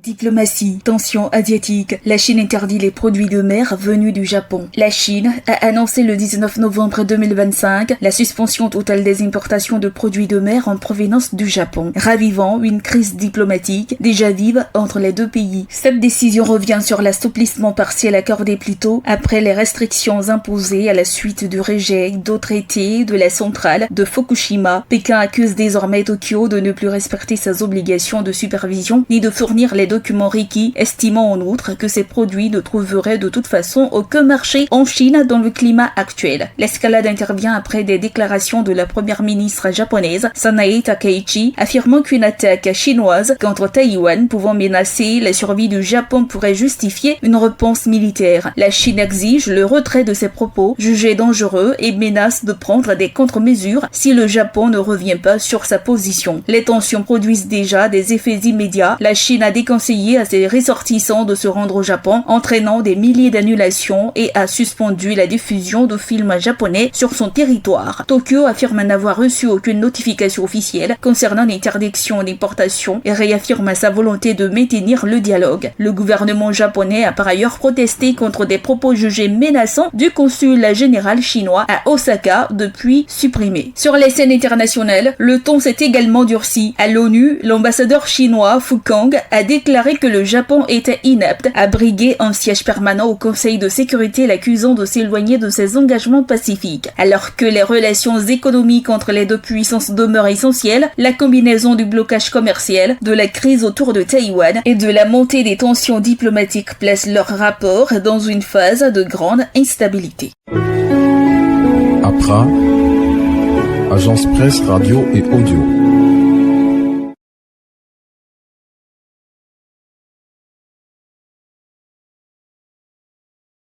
Diplomatie, tension asiatique. La Chine interdit les produits de mer venus du Japon. La Chine a annoncé le 19 novembre 2025 la suspension totale des importations de produits de mer en provenance du Japon, ravivant une crise diplomatique déjà vive entre les deux pays. Cette décision revient sur l'assouplissement partiel accordé plus tôt après les restrictions imposées à la suite du rejet d'autres traités de la centrale de Fukushima. Pékin accuse désormais Tokyo de ne plus respecter ses obligations de supervision ni de fournir les documents requis, estimant en outre que ces produits ne trouveraient de toute façon aucun marché en Chine dans le climat actuel. L'escalade intervient après des déclarations de la première ministre japonaise, Sanae Takaichi, affirmant qu'une attaque chinoise contre Taïwan pouvant menacer la survie du Japon pourrait justifier une réponse militaire. La Chine exige le retrait de ces propos, jugés dangereux, et menace de prendre des contre-mesures si le Japon ne revient pas sur sa position. Les tensions produisent déjà des effets immédiats. La Chine a déconseillé à ses ressortissants de se rendre au Japon, entraînant des milliers d'annulations, et a suspendu la diffusion de films japonais sur son territoire. Tokyo affirme n'avoir reçu aucune notification officielle concernant l'interdiction d'importation et réaffirme sa volonté de maintenir le dialogue. Le gouvernement japonais a par ailleurs protesté contre des propos jugés menaçants du consul général chinois à Osaka, depuis supprimé. Sur les scènes internationales, le ton s'est également durci. À l'ONU, l'ambassadeur chinois Fu Kang a déclaré que le Japon était inapte à briguer un siège permanent au Conseil de sécurité, l'accusant de s'éloigner de ses engagements pacifiques. Alors que les relations économiques entre les deux puissances demeurent essentielles, la combinaison du blocage commercial, de la crise autour de Taïwan et de la montée des tensions diplomatiques place leur rapport dans une phase de grande instabilité. APRA, Agence Presse Radio et Audio.